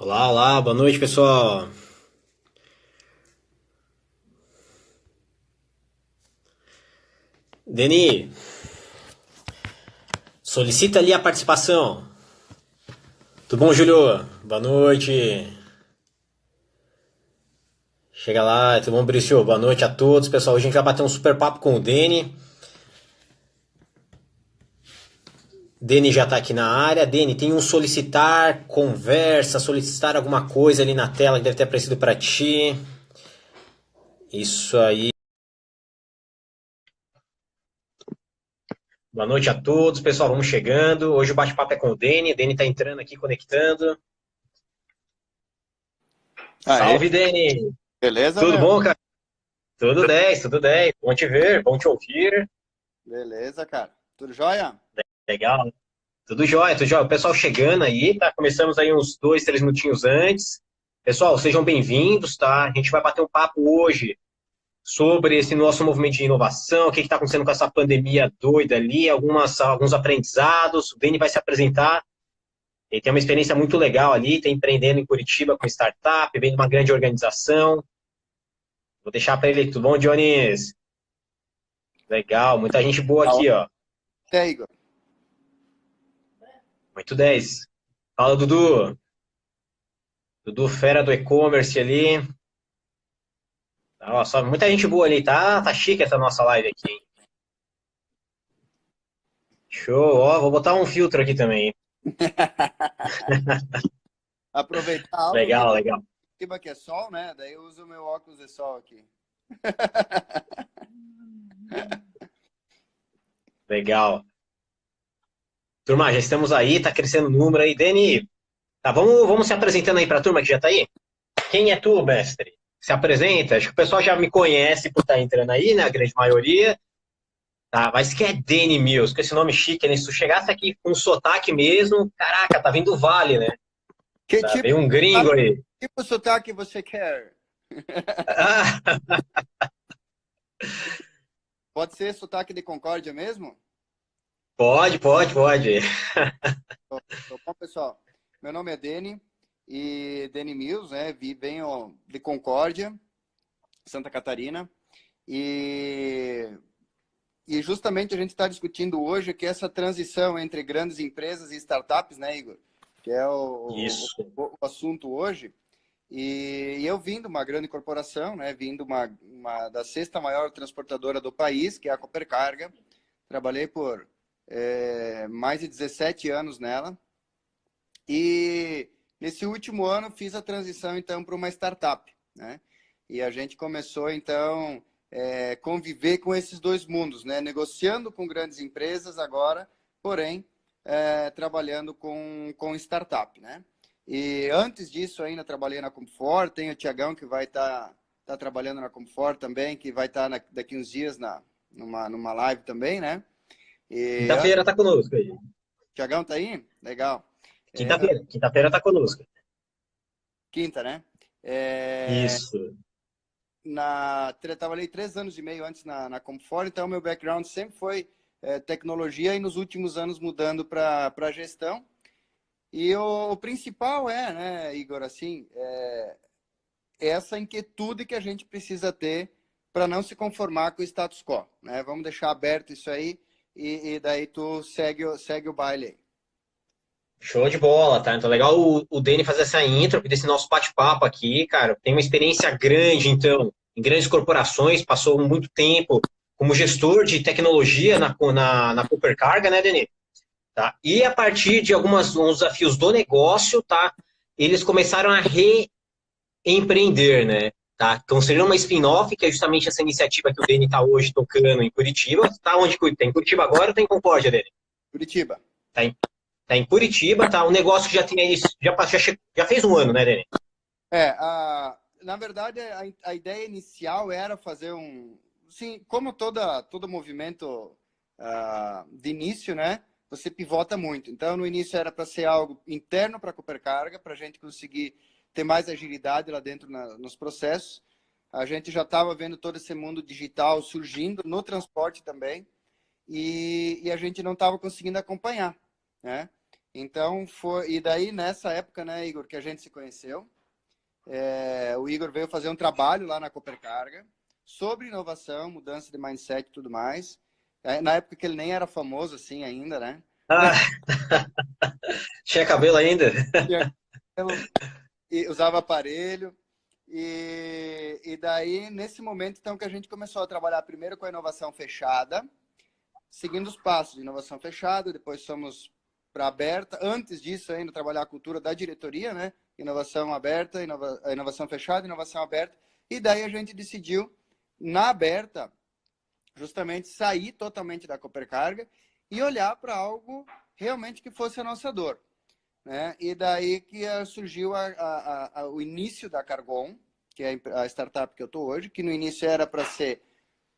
Olá, olá, boa noite, pessoal. Deni, solicita ali a participação. Tudo bom, Júlio? Boa noite. Chega lá, tudo bom, Brício? Boa noite a todos, pessoal. Hoje a gente vai bater um super papo com o Deni. Deni já tá aqui na área. Deni, tem um solicitar, conversa, solicitar alguma coisa ali na tela que deve ter aparecido para ti. Isso aí. Boa noite a todos, pessoal. Vamos chegando. Hoje o bate-papo é com o Deni. Deni tá entrando aqui, conectando. Aê, Salve, Deni! beleza, Tudo meu? bom, cara? Tudo 10, tudo 10. Bom te ver, bom te ouvir. Beleza, cara. Tudo jóia? Legal. Tudo jóia, tudo jóia. O pessoal chegando aí, tá? Começamos aí uns 2, 3 minutinhos antes. Pessoal, sejam bem-vindos, tá? A gente vai bater um papo hoje sobre esse nosso movimento de inovação, o que está acontecendo com essa pandemia doida ali, alguns aprendizados. O Deni vai se apresentar. Ele tem uma experiência muito legal ali, está empreendendo em Curitiba com startup, vem de uma grande organização. Vou deixar para ele. Tudo bom, Dionis? Legal, muita gente boa Aonde aqui, ó. é, Igor? Muito 10. Fala, Dudu. Dudu, fera do e-commerce ali. Nossa, muita gente boa ali, tá? Tá chique essa nossa live aqui, hein? Show, ó, vou botar um filtro aqui também. Aproveitar algo que Legal, tem legal, clima que é sol, né? Daí eu uso o meu óculos de sol aqui. legal. Turma, já estamos aí, tá crescendo o número aí. Dani, tá, vamos se apresentando aí pra turma que já tá aí. Quem é tu, mestre? Se apresenta, acho que o pessoal já me conhece por estar entrando aí, né, a grande maioria. Tá, mas que é Dani Mills, com esse nome chique, né? Se tu chegasse aqui com sotaque mesmo, caraca, tá vindo do Vale, né? Que Tá, tipo, veio um gringo aí. tipo de sotaque você quer? Ah, Pode ser sotaque de Concórdia mesmo? pode, pode, pode. Então, bom, pessoal, meu nome é Deni e Deni Mills, né? Venho de Concórdia, Santa Catarina. E justamente a gente está discutindo hoje que essa transição entre grandes empresas e startups, né, Igor? Que é Isso. o assunto hoje. E eu vim de uma grande corporação, né? Vim de da sexta maior transportadora do país, que é a Coopercarga. Trabalhei por mais de 17 anos nela. E nesse último ano fiz a transição, então, para uma startup, né? E a gente começou, então, conviver com esses dois mundos, né? Negociando com grandes empresas agora, porém, trabalhando com startup, né? E antes disso, ainda trabalhei na Comfort, tem o Tiagão que vai tá trabalhando na Comfort também, que vai estar daqui uns dias numa live também, né? E antes, Quinta-feira tá conosco aí. o Tiagão tá aí? Legal. É, Quinta-feira tá conosco. quinta, né? Isso. Trabalhei 3 anos e meio antes na Comfort, então meu background sempre foi tecnologia e nos últimos anos mudando para gestão. E o principal né, Igor, assim, essa inquietude que a gente precisa ter para não se conformar com o status quo, né? Vamos deixar aberto isso aí e daí tu segue o baile aí. Show de bola, tá? Então, legal o Dani fazer essa intro desse nosso bate-papo aqui, cara. Tem uma experiência grande, então, em grandes corporações, passou muito tempo como gestor de tecnologia na Cooper Carga, né, Dani? Tá? E a partir de uns desafios do negócio, tá? Eles começaram a reempreender, né? Tá? Então, seria uma spin-off, que é justamente essa iniciativa que o Dani está hoje tocando em Curitiba. Tá onde tem em Curitiba agora ou tem em Concórdia, Dani? Curitiba. Tá em Tá em Curitiba, tá? Um negócio que já tinha isso, já fez um ano, né, Dani? Na verdade, a ideia inicial era fazer sim, como todo movimento de início, né? Você pivota muito. Então, no início era para ser algo interno para a Coopercarga, para a gente conseguir ter mais agilidade lá dentro nos processos. A gente já estava vendo todo esse mundo digital surgindo no transporte também, e a gente não estava conseguindo acompanhar, né? Então, e daí nessa época, né, Igor, que a gente se conheceu, o Igor veio fazer um trabalho lá na Coopercarga sobre inovação, mudança de mindset e tudo mais. Na época que ele nem era famoso assim ainda, né? Ah, tinha cabelo ainda? Tinha cabelo e usava aparelho. E daí, nesse momento, então, que a gente começou a trabalhar primeiro com a inovação fechada, seguindo os passos de inovação fechada, depois fomos para aberta. Antes disso, ainda trabalhar a cultura da diretoria, né? Inovação aberta, inovação fechada, inovação aberta. E daí a gente decidiu, na aberta, justamente sair totalmente da Coopercarga e olhar para algo realmente que fosse a nossa dor. Né? E daí que surgiu o início da Cargon, que é a startup que eu estou hoje, que no início era para ser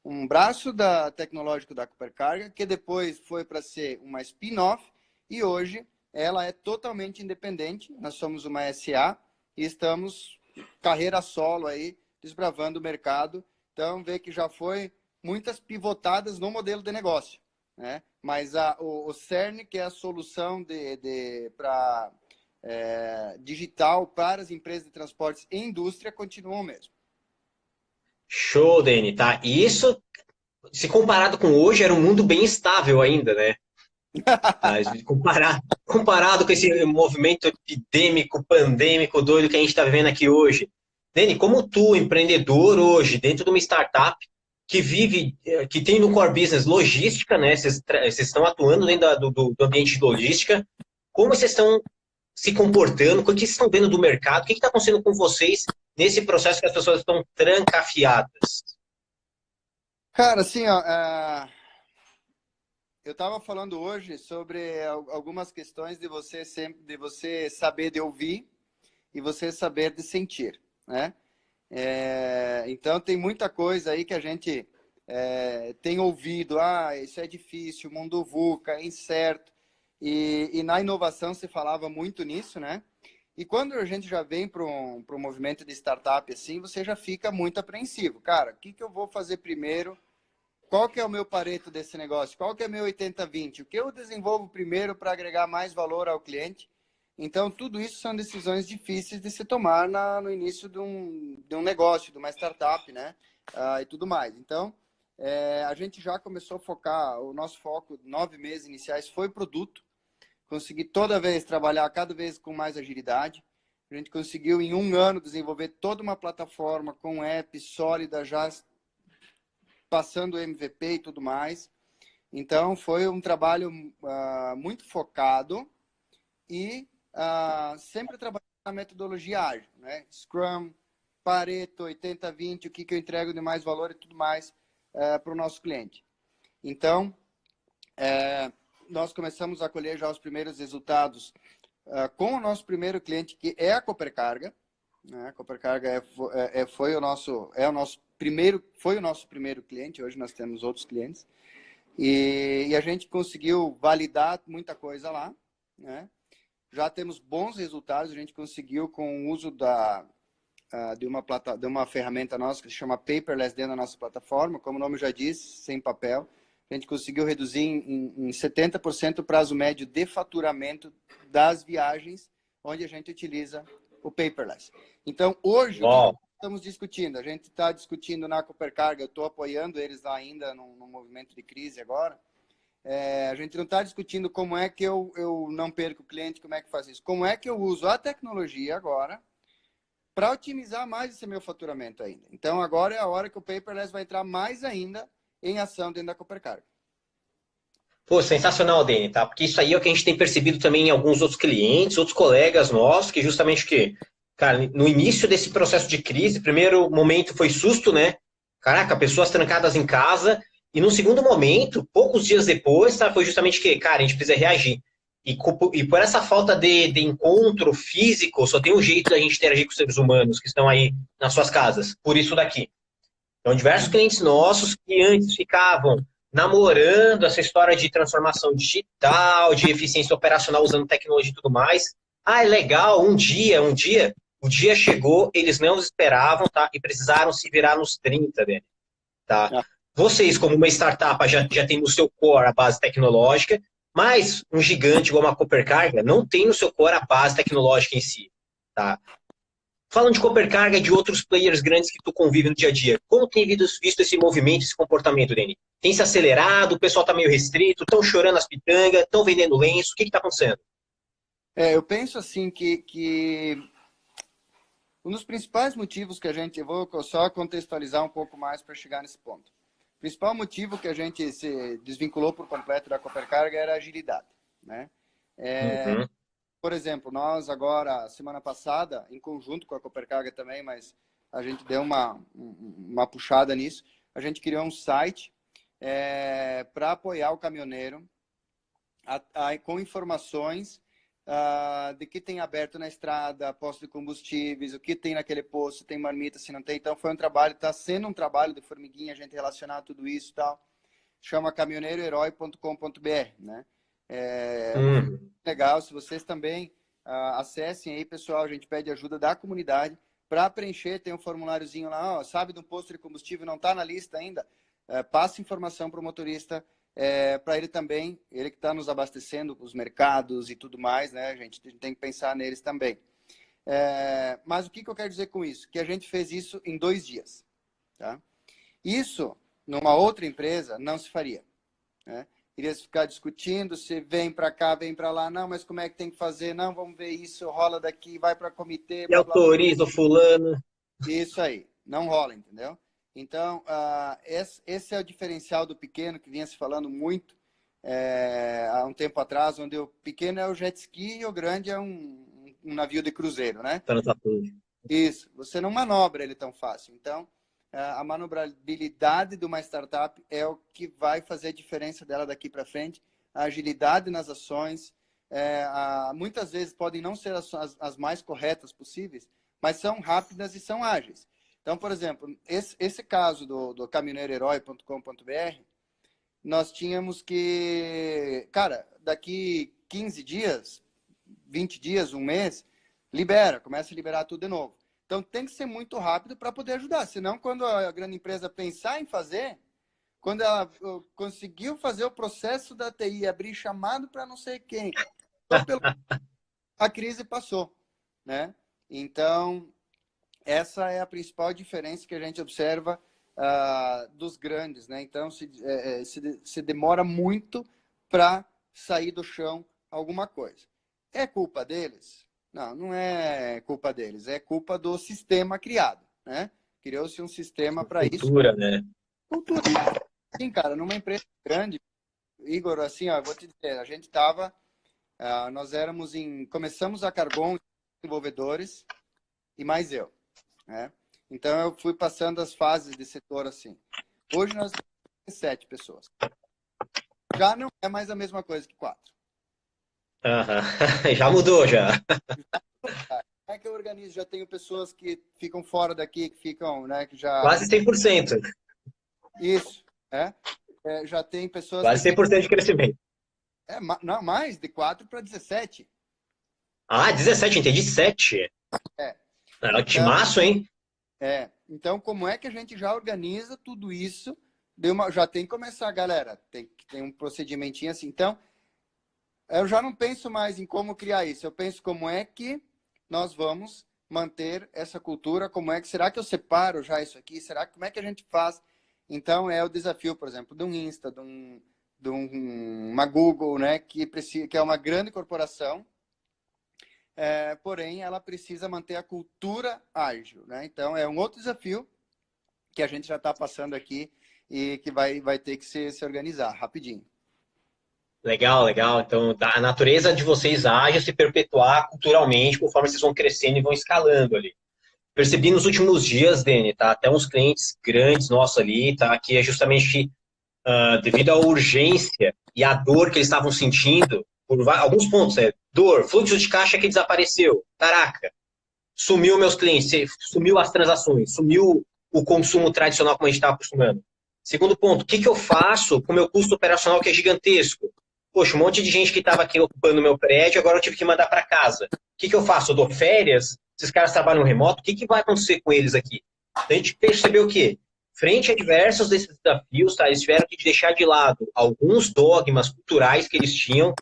um braço tecnológico da Coopercarga, que depois foi para ser uma spin-off, e hoje ela é totalmente independente. Nós somos uma SA e estamos carreira solo aí, desbravando o mercado. Então, vê que já foi muitas pivotadas no modelo de negócio, né? Mas o CERN, que é a solução para digital para as empresas de transportes e indústria, continua o mesmo. Show, Dani, tá? E isso, se comparado com hoje, era um mundo bem estável ainda, né? Mas comparado com esse movimento epidêmico, pandêmico, doido que a gente está vivendo aqui hoje. Dani, como tu, empreendedor hoje, dentro de uma startup que vive, que tem no core business logística, né? Vocês estão atuando dentro do ambiente de logística. Como vocês estão se comportando? O que vocês estão vendo do mercado? O que está acontecendo com vocês nesse processo que as pessoas estão trancafiadas? Cara, assim, ó, eu estava falando hoje sobre algumas questões de você saber de ouvir e você saber de sentir, né? Então tem muita coisa aí que a gente tem ouvido. Isso é difícil, o mundo VUCA, é incerto. E na inovação se falava muito nisso, né? E quando a gente já vem para um movimento de startup assim, você já fica muito apreensivo. Cara, o que eu vou fazer primeiro? Qual que é o meu pareto desse negócio? Qual que é o meu 80-20? O que eu desenvolvo primeiro para agregar mais valor ao cliente? Então, tudo isso são decisões difíceis de se tomar no início de um negócio, de uma startup, né? E tudo mais. Então, a gente já começou a focar, o nosso foco, 9 meses iniciais, foi produto. Consegui toda vez trabalhar cada vez com mais agilidade. A gente conseguiu, em um ano, desenvolver toda uma plataforma com app sólida, já passando o MVP e tudo mais. Então, foi um trabalho muito focado e sempre trabalhando na metodologia ágil, né? Scrum, Pareto, 80-20, o que eu entrego de mais valor e tudo mais para o nosso cliente. Então, nós começamos a colher já os primeiros resultados com o nosso primeiro cliente, que é a Coopercarga. Né? A Coopercarga foi o nosso primeiro cliente. Hoje nós temos outros clientes. E a gente conseguiu validar muita coisa lá, né? Já temos bons resultados. A gente conseguiu, com o uso de uma ferramenta nossa que se chama Paperless dentro da nossa plataforma, como o nome já diz, sem papel. A gente conseguiu reduzir em 70% o prazo médio de faturamento das viagens onde a gente utiliza o paperless. Então, hoje, o que estamos discutindo? A gente está discutindo na Coopercarga, eu estou apoiando eles lá ainda no movimento de crise agora. A gente não está discutindo como é que eu não perco o cliente, como é que faz isso. Como é que eu uso a tecnologia agora para otimizar mais esse meu faturamento ainda. Então, agora é a hora que o paperless vai entrar mais ainda em ação dentro da Coopercarga. Pô, sensacional, Dani, tá? Porque isso aí é o que a gente tem percebido também em alguns outros clientes, outros colegas nossos, que justamente que, cara, no início desse processo de crise, primeiro momento foi susto, né? Caraca, pessoas trancadas em casa, e no segundo momento, poucos dias depois, tá, foi justamente que, cara, a gente precisa reagir. E por essa falta de encontro físico, só tem um jeito da gente interagir com os seres humanos que estão aí nas suas casas, por isso daqui. Então, diversos clientes nossos que antes ficavam namorando essa história de transformação digital, de eficiência operacional usando tecnologia e tudo mais. É legal, um dia, o dia chegou, eles não esperavam, tá? E precisaram se virar nos 30, né? Tá? Vocês, como uma startup, já tem no seu core a base tecnológica, Mas um gigante igual uma Cooper não tem no seu core a base tecnológica em si, tá? Falando de Cooper e de outros players grandes que tu convive no dia a dia, como tem visto esse movimento, esse comportamento, Dani? Tem se acelerado, o pessoal tá meio restrito, estão chorando as pitangas, estão vendendo lenço, o que tá acontecendo? Eu penso assim que um dos principais motivos que eu vou só contextualizar um pouco mais para chegar nesse ponto. O principal motivo que a gente se desvinculou por completo da Cooper era a agilidade, né? Uhum. Por exemplo, nós agora, semana passada, em conjunto com a Cooper também, mas a gente deu uma puxada nisso, a gente criou um site para apoiar o caminhoneiro com informações de que tem aberto na estrada, posto de combustíveis, o que tem naquele posto, se tem marmita, se não tem. Então foi um trabalho, está sendo um trabalho de formiguinha, a gente relacionar tudo isso e tal. Chama caminhoneiroherói.com.br, né? Legal, se vocês também acessem aí, pessoal, a gente pede ajuda da comunidade para preencher, tem um formuláriozinho lá, ó, sabe, de um posto de combustível, não está na lista ainda, passa informação para o motorista, para ele também, ele que está nos abastecendo, os mercados e tudo mais, né? A gente tem que pensar neles também. Mas o que eu quero dizer com isso? Que a gente fez isso em 2 dias. Tá? Isso, numa outra empresa, não se faria. Né? Iria ficar discutindo se vem para cá, vem para lá, não, mas como é que tem que fazer? Não, vamos ver isso, rola daqui, vai para comitê, E blá, blá, blá. autoriza o fulano. Isso aí, não rola, entendeu? Então, esse é o diferencial do pequeno, que vinha se falando muito há um tempo atrás, onde o pequeno é o jet ski e o grande é um navio de cruzeiro, né? Isso, você não manobra ele tão fácil. Então, a manobrabilidade de uma startup é o que vai fazer a diferença dela daqui para frente, a agilidade nas ações, muitas vezes podem não ser as mais corretas possíveis, mas são rápidas e são ágeis. Então, por exemplo, esse caso do caminhoneiroherói.com.br, nós tínhamos que, cara, daqui 15 dias, 20 dias, um mês, começa a liberar tudo de novo. Então, tem que ser muito rápido para poder ajudar. Senão, quando a grande empresa pensar em fazer, quando ela conseguiu fazer o processo da TI, abrir chamado para não sei quem, a crise passou, né? Então, essa é a principal diferença que a gente observa dos grandes, né? Então, se demora muito para sair do chão alguma coisa. É culpa deles? Não, não é culpa deles. É culpa do sistema criado, né? Criou-se um sistema para isso. Cultura, né? Cultura. Sim, cara, numa empresa grande, Igor, assim, ó, eu vou te dizer, a gente estava, nós começamos a Carbon, desenvolvedores, e mais eu, né? Então, eu fui passando as fases de setor assim. Hoje, nós temos 7 pessoas. Já não é mais a mesma coisa que 4. Já mudou, já. Como é que eu organizo? Já tenho pessoas que ficam fora daqui, que ficam, né, que já... Quase 100%. Isso, né? Já tem pessoas Quase que 100% de crescimento. não, mais, de 4 para 17. 17, entendi 7. Então, Timaço, hein? Então, como é que a gente já organiza tudo isso? Já tem que começar, galera. Tem um procedimentinho assim. Então, eu já não penso mais em como criar isso. Eu penso como é que nós vamos manter essa cultura, será que eu separo já isso aqui? Como é que a gente faz? Então, é o desafio, por exemplo, de um Insta, de uma Google, né, que é uma grande corporação, porém, ela precisa manter a cultura ágil, né? Então, é um outro desafio que a gente já está passando aqui e que vai ter que se organizar rapidinho. Legal, legal. Então, a natureza de vocês age a se perpetuar culturalmente conforme vocês vão crescendo e vão escalando ali. Percebi nos últimos dias, Dani, tá? Até uns clientes grandes nossos ali, tá? Que é justamente devido à urgência e à dor que eles estavam sentindo, por alguns pontos, dor, fluxo de caixa que desapareceu. Caraca, sumiu meus clientes, sumiu as transações, sumiu o consumo tradicional como a gente estava acostumando. Segundo ponto, o que eu faço com o meu custo operacional que é gigantesco? Poxa, um monte de gente que estava aqui ocupando o meu prédio, agora eu tive que mandar para casa. O que eu faço? Eu dou férias? Esses caras trabalham remoto? O que vai acontecer com eles aqui? A gente percebeu o quê? frente a diversos desses desafios, tá? Eles tiveram que deixar de lado alguns dogmas culturais que eles tinham.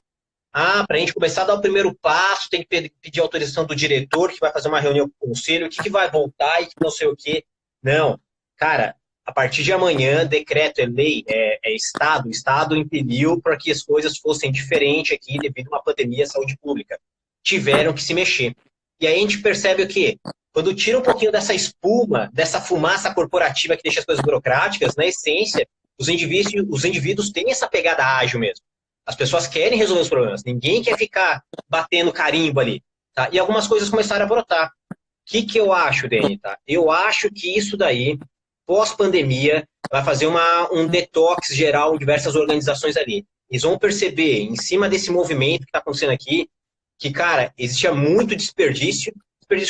Para a gente começar a dar o primeiro passo, tem que pedir autorização do diretor, que vai fazer uma reunião com o conselho, o que vai voltar e que não sei o quê. Não, cara, a partir de amanhã, decreto é lei, é Estado. O Estado impediu para que as coisas fossem diferentes aqui devido a uma pandemia de saúde pública. Tiveram que se mexer. E aí a gente percebe o quê? Quando tira um pouquinho dessa espuma, dessa fumaça corporativa que deixa as coisas burocráticas, na essência, os indivíduos têm essa pegada ágil mesmo. As pessoas querem resolver os problemas. Ninguém quer ficar batendo carimbo ali. Tá? E algumas coisas começaram a brotar. O que eu acho, Dani? Tá? Eu acho que isso daí, pós-pandemia, vai fazer um detox geral em diversas organizações ali. Eles vão perceber, em cima desse movimento que está acontecendo aqui, que, cara, existia muito desperdício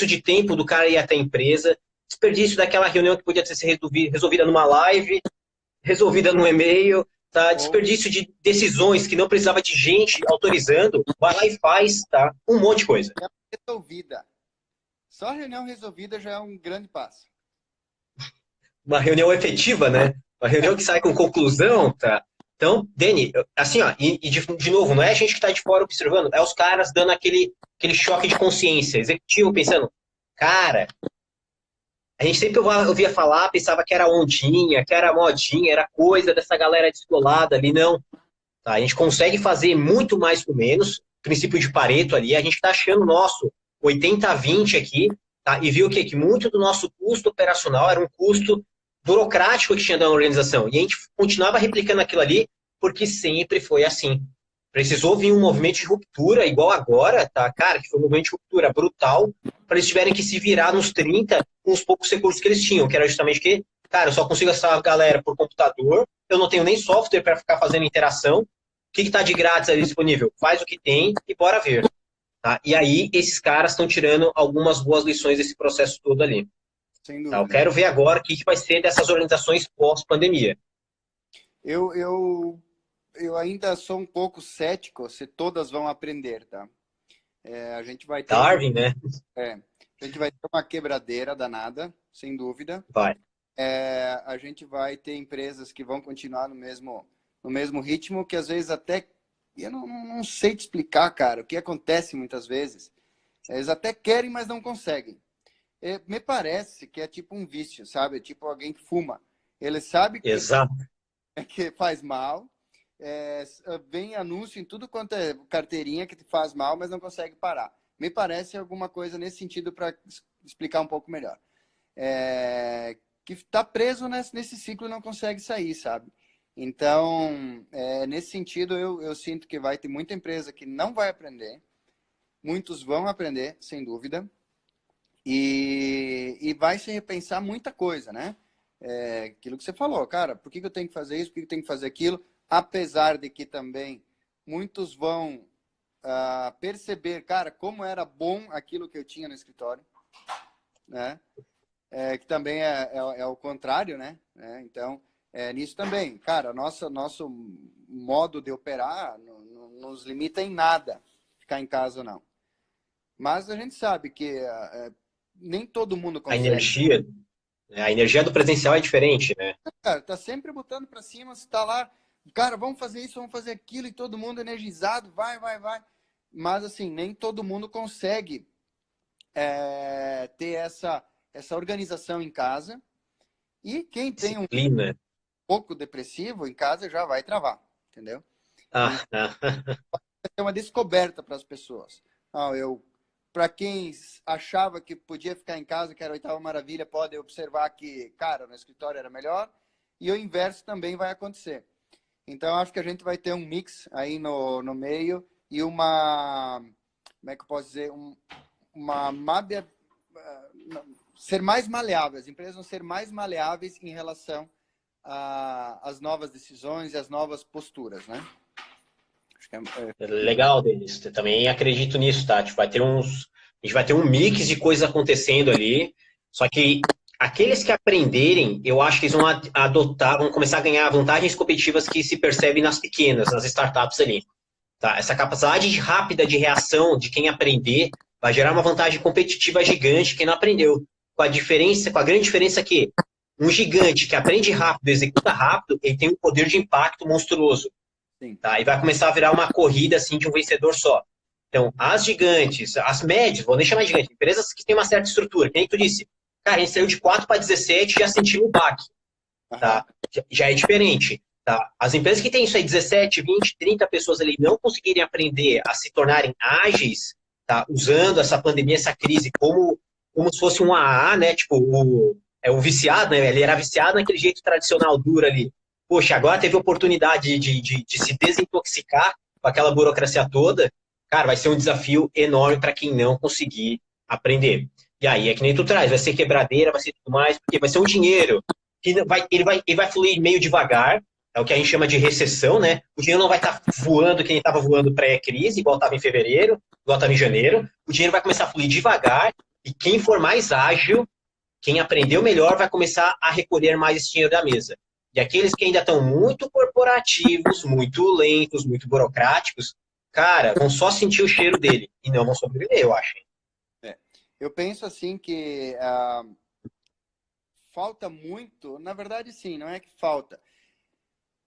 de tempo do cara ir até a empresa, desperdício daquela reunião que podia ser resolvida numa live, resolvida no e-mail, tá? Desperdício de decisões que não precisava de gente autorizando, vai lá e faz, tá? Um monte de coisa. Resolvida. Só a reunião resolvida já é um grande passo. Uma reunião efetiva, né? Uma reunião que sai com conclusão, tá? Então, Dani, assim, ó, de novo, não é a gente que está de fora observando, é os caras dando aquele choque de consciência, executivo pensando, cara, a gente sempre ouvia falar, pensava que era ondinha, que era modinha, era coisa dessa galera descolada ali, não. Tá? A gente consegue fazer muito mais com menos, princípio de Pareto ali, a gente está achando o nosso 80-20 aqui, tá? E viu o quê? Que muito do nosso custo operacional era um custo burocrático que tinha da organização. E a gente continuava replicando aquilo ali, porque sempre foi assim. Precisou vir um movimento de ruptura, igual agora, tá? Cara, que foi um movimento de ruptura brutal, para eles tiverem que se virar nos 30 com os poucos recursos que eles tinham, que era justamente que, cara, eu só consigo acessar a galera por computador, eu não tenho nem software para ficar fazendo interação, o que está de grátis ali disponível? Faz o que tem e bora ver. Tá? E aí, esses caras estão tirando algumas boas lições desse processo todo ali. Sem Tá? dúvida. Eu quero ver agora o que vai ser dessas organizações pós-pandemia. Eu ainda sou um pouco cético se todas vão aprender, tá? A gente vai ter Darwin, né? a gente vai ter uma quebradeira danada, sem dúvida. Vai. A gente vai ter empresas que vão continuar no mesmo ritmo, que às vezes até... Eu não sei te explicar, cara, o que acontece muitas vezes. Eles até querem, mas não conseguem. Me parece que é tipo um vício, sabe? É tipo alguém que fuma. Ele sabe que faz mal, vem anúncio em tudo quanto é carteirinha que te faz mal, mas não consegue parar. Me parece alguma coisa nesse sentido para explicar um pouco melhor. Que está preso nesse ciclo e não consegue sair, sabe? Então, nesse sentido, eu sinto que vai ter muita empresa que não vai aprender, muitos vão aprender, sem dúvida, e vai se repensar muita coisa, né? Aquilo que você falou, cara, por que eu tenho que fazer isso, por que eu tenho que fazer aquilo? Apesar de que também muitos vão perceber, cara, como era bom aquilo que eu tinha no escritório, né? Que também é o contrário, né? Então, nisso também, cara, nosso modo de operar não nos limita em nada, ficar em casa ou não. Mas a gente sabe que nem todo mundo consegue. A energia do presencial é diferente, né? Cara, tá sempre botando para cima, você tá lá, cara, vamos fazer isso, vamos fazer aquilo, e todo mundo energizado, vai. Mas, assim, nem todo mundo consegue ter essa organização em casa. E quem tem um pouco depressivo em casa já vai travar, entendeu? É uma descoberta para as pessoas. Para quem achava que podia ficar em casa, que era a oitava maravilha, pode observar que, cara, no escritório era melhor. E o inverso também vai acontecer. Então, acho que a gente vai ter um mix aí no meio e uma... Como é que eu posso dizer? Ser mais maleáveis. As empresas vão ser mais maleáveis em relação às novas decisões e às novas posturas, né? Legal, Denis. Eu também acredito nisso, tá? A gente vai ter um mix de coisas acontecendo ali, só que aqueles que aprenderem, eu acho que eles vão vão começar a ganhar vantagens competitivas que se percebem nas pequenas, nas startups ali. Tá? Essa capacidade rápida de reação de quem aprender vai gerar uma vantagem competitiva gigante quem não aprendeu. Com a grande diferença que um gigante que aprende rápido, executa rápido, ele tem um poder de impacto monstruoso. Sim. Tá? E vai começar a virar uma corrida assim de um vencedor só. Então, as gigantes, as médias, vou nem chamar de gigantes, empresas que têm uma certa estrutura, que nem tu disse, cara, a gente saiu de 4 para 17 e já sentiu o baque, Aham. tá? Já é diferente, tá? As empresas que têm isso aí, 17, 20, 30 pessoas ali, não conseguirem aprender a se tornarem ágeis, tá? Usando essa pandemia, essa crise, como se fosse um AA, né? Tipo, o viciado, né? Ele era viciado naquele jeito tradicional, duro ali. Poxa, agora teve oportunidade de se desintoxicar com aquela burocracia toda. Cara, vai ser um desafio enorme para quem não conseguir aprender. E aí, é que nem tu traz, vai ser quebradeira, vai ser tudo mais, porque vai ser um dinheiro que ele vai fluir meio devagar, é o que a gente chama de recessão, né? O dinheiro não vai estar voando que nem estava voando pré-crise, igual estava em fevereiro, igual estava em janeiro. O dinheiro vai começar a fluir devagar e quem for mais ágil, quem aprendeu melhor, vai começar a recolher mais esse dinheiro da mesa. E aqueles que ainda estão muito corporativos, muito lentos, muito burocráticos, cara, vão só sentir o cheiro dele e não vão sobreviver, eu acho. É. Eu penso assim que falta muito, na verdade sim, não é que falta.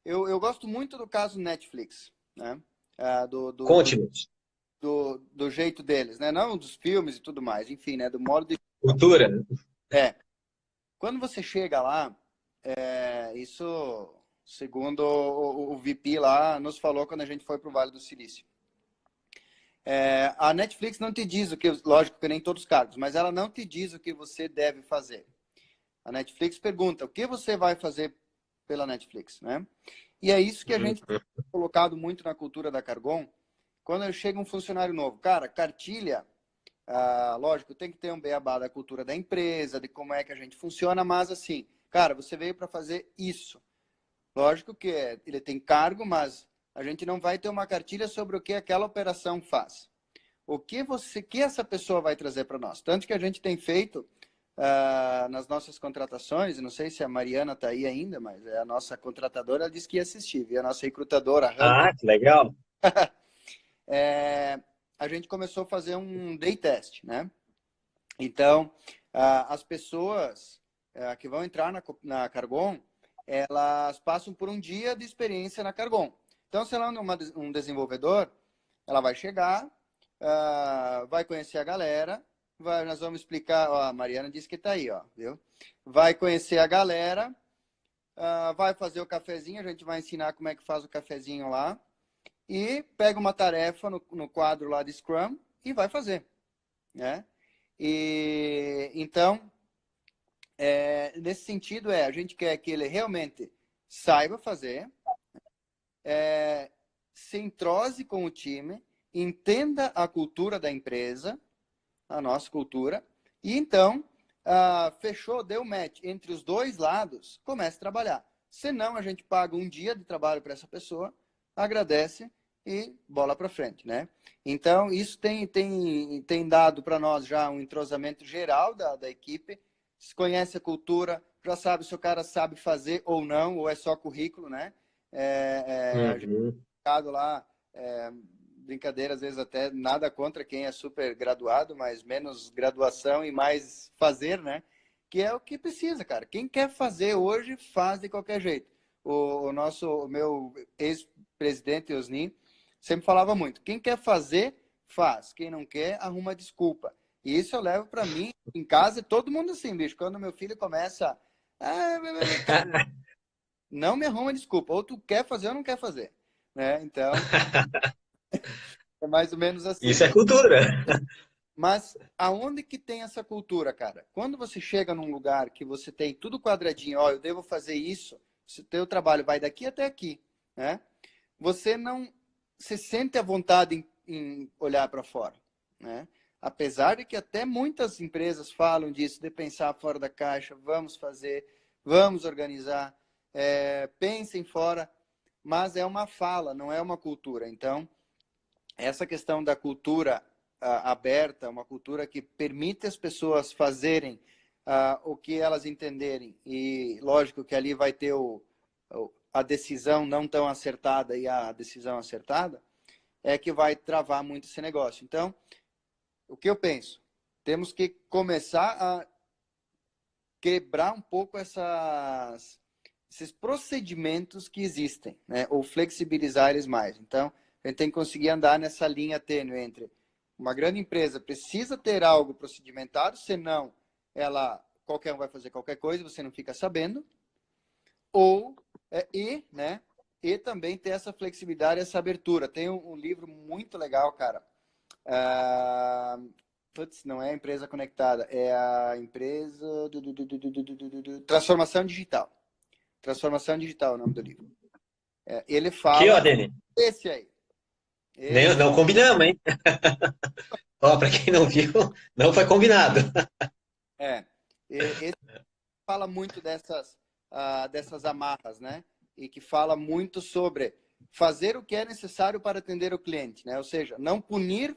Eu gosto muito do caso Netflix, né? Ah, Conte-nos. do jeito deles, né? Não dos filmes e tudo mais, enfim, né? Do modo de... Cultura. É, quando você chega lá, isso, segundo o VP lá, nos falou quando a gente foi para o Vale do Silício. A Netflix não te diz o que, lógico que nem todos os cargos, mas ela não te diz o que você deve fazer. A Netflix pergunta, o que você vai fazer pela Netflix, né? E é isso que a gente tem colocado muito na cultura da Cargon. Quando chega um funcionário novo, cara, cartilha, lógico, tem que ter um beabá da cultura da empresa, de como é que a gente funciona, mas assim, cara, você veio para fazer isso. Lógico que ele tem cargo, mas a gente não vai ter uma cartilha sobre o que aquela operação faz. O que essa pessoa vai trazer para nós? Tanto que a gente tem feito nas nossas contratações, não sei se a Mariana está aí ainda, mas é a nossa contratadora, ela disse que ia assistir, e a nossa recrutadora, a Hunter, Ah, que legal. a gente começou a fazer um day test, né? Então, as pessoas que vão entrar na Cargon, elas passam por um dia de experiência na Cargon. Então, se ela é um desenvolvedor, ela vai chegar, vai conhecer a galera, nós vamos explicar, ó, a Mariana disse que está aí, ó, viu? Vai conhecer a galera, vai fazer o cafezinho, a gente vai ensinar como é que faz o cafezinho lá, e pega uma tarefa no quadro lá de Scrum e vai fazer, né? E então, nesse sentido, a gente quer que ele realmente saiba fazer, se entrose com o time, entenda a cultura da empresa, a nossa cultura, e então, fechou, deu match entre os dois lados, comece a trabalhar. Senão, a gente paga um dia de trabalho para essa pessoa, agradece e bola para frente, né? Então, isso tem dado para nós já um entrosamento geral da equipe, se conhece a cultura, já sabe se o cara sabe fazer ou não, ou é só currículo, né? A gente Uhum. ficado lá, brincadeira, às vezes até nada contra quem é super graduado, mas menos graduação e mais fazer, né? Que é o que precisa, cara. Quem quer fazer hoje, faz de qualquer jeito. O meu ex-presidente, Osni, sempre falava muito, quem quer fazer, faz. Quem não quer, arruma desculpa. E isso eu levo para mim, em casa, todo mundo assim, bicho. Quando meu filho começa... não me arruma desculpa. Ou tu quer fazer ou não quer fazer. Né? Então, é mais ou menos assim. Isso é cultura. Mas aonde que tem essa cultura, cara? Quando você chega num lugar que você tem tudo quadradinho, ó, eu devo fazer isso, o teu trabalho vai daqui até aqui, né? Você não se sente à vontade em olhar para fora, né? Apesar de que até muitas empresas falam disso, de pensar fora da caixa, vamos fazer, vamos organizar, pensem fora, mas é uma fala, não é uma cultura. Então, essa questão da cultura aberta, uma cultura que permite as pessoas fazerem o que elas entenderem, e lógico que ali vai ter a decisão não tão acertada e a decisão acertada, é que vai travar muito esse negócio. Então, o que eu penso? Temos que começar a quebrar um pouco esses procedimentos que existem, né? Ou flexibilizar eles mais. Então, a gente tem que conseguir andar nessa linha tênue entre uma grande empresa precisa ter algo procedimentado, senão qualquer um vai fazer qualquer coisa, você não fica sabendo, ou né? E também ter essa flexibilidade, essa abertura. Tem um livro muito legal, cara. Putz, não é a empresa conectada, é a empresa Transformação Digital. Transformação Digital é o nome do livro. Ele Aqui, ó, fala Dani. esse aí. Nem, não combinamos, hein? Ó, para quem não viu, não foi combinado. Esse fala muito dessas amarras, né? E que fala muito sobre fazer o que é necessário para atender o cliente, né? Ou seja, não punir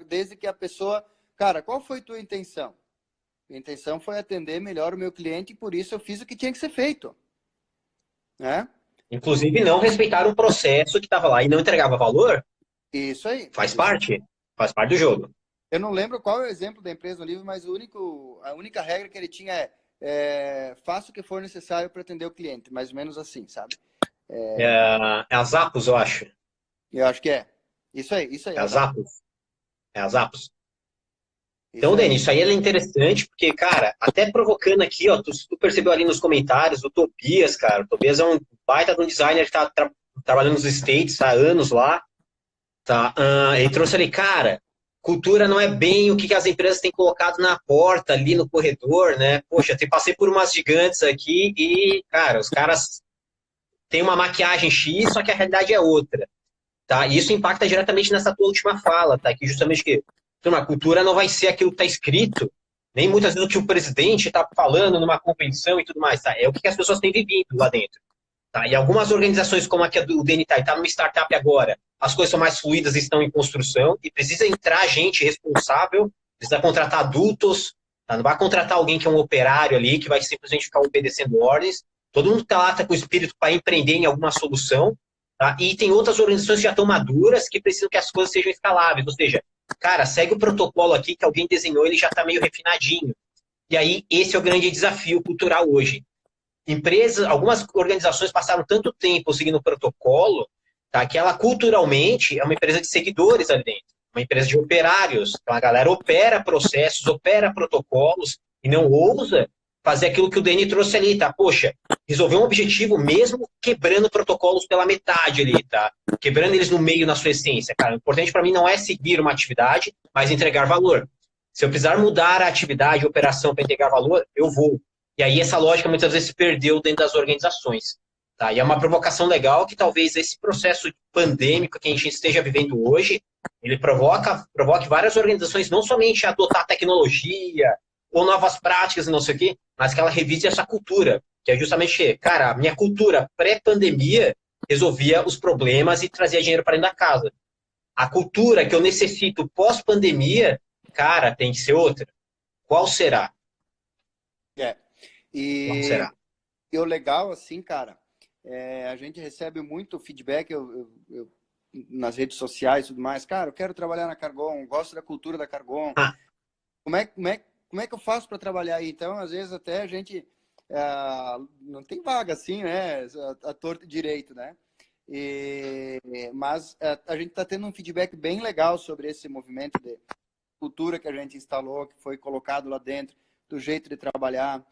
desde que a pessoa... Cara, qual foi a tua intenção? A intenção foi atender melhor o meu cliente e por isso eu fiz o que tinha que ser feito, né? Inclusive, não respeitar um processo que estava lá e não entregava valor, Isso aí. faz Isso. faz parte do jogo. Eu não lembro qual é o exemplo da empresa no livro, mas a única regra que ele tinha faça o que for necessário para atender o cliente, mais ou menos assim, sabe? É a Zappos, eu acho. Eu acho que é. Isso aí, É a Zappos. É a Zappos. isso Então, aí. Denis, isso aí é interessante, porque, cara, até provocando aqui, ó, tu percebeu ali nos comentários, o Tobias, cara, o Tobias é um baita de um designer que tá trabalhando nos States há anos lá, tá? Ele trouxe ali, cara, cultura não é bem o que as empresas têm colocado na porta, ali no corredor, né? Poxa, eu passei por umas gigantes aqui e, cara, os caras têm uma maquiagem X, só que a realidade é outra. Tá? E isso impacta diretamente nessa tua última fala, tá? Que justamente que a cultura não vai ser aquilo que está escrito, nem muitas vezes o que o presidente está falando numa convenção e tudo mais, tá? É o que as pessoas têm vivido lá dentro. Tá? E algumas organizações como a que o DNT está numa startup agora, as coisas são mais fluídas e estão em construção, e precisa entrar gente responsável, precisa contratar adultos, tá? Não vai contratar alguém que é um operário ali, que vai simplesmente ficar obedecendo ordens. Todo mundo está lá tá com o espírito para empreender em alguma solução, tá? E tem outras organizações que já estão maduras, que precisam que as coisas sejam escaláveis, ou seja, cara, segue o protocolo aqui que alguém desenhou, ele já está meio refinadinho. E aí, esse é o grande desafio cultural hoje. Empresas, algumas organizações passaram tanto tempo seguindo o protocolo, tá, que ela culturalmente é uma empresa de seguidores ali dentro, uma empresa de operários. Então a galera opera processos, opera protocolos e não ousa fazer aquilo que o Dani trouxe ali, tá? Poxa, resolver um objetivo mesmo quebrando protocolos pela metade ali, tá? Quebrando eles no meio na sua essência, cara. O importante para mim não é seguir uma atividade, mas entregar valor. Se eu precisar mudar a atividade, a operação para entregar valor, eu vou. E aí essa lógica muitas vezes se perdeu dentro das organizações. Tá? E é uma provocação legal que talvez esse processo pandêmico que a gente esteja vivendo hoje, ele provoque várias organizações não somente a adotar tecnologia ou novas práticas e não sei o quê, mas que ela revise essa cultura, que é justamente, cara, a minha cultura pré-pandemia resolvia os problemas e trazia dinheiro para dentro da casa. A cultura que eu necessito pós-pandemia, cara, tem que ser outra. Qual será? É. Qual E, será? e o legal, assim, cara, a gente recebe muito feedback nas redes sociais e tudo mais. Cara, eu quero trabalhar na Cargon, gosto da cultura da Cargon. Ah, Como é que eu faço para trabalhar aí? Então, às vezes, até a gente não tem vaga assim, né? A torto e direito, né? Mas a gente está tendo um feedback bem legal sobre esse movimento de cultura que a gente instalou, que foi colocado lá dentro, do jeito de trabalhar.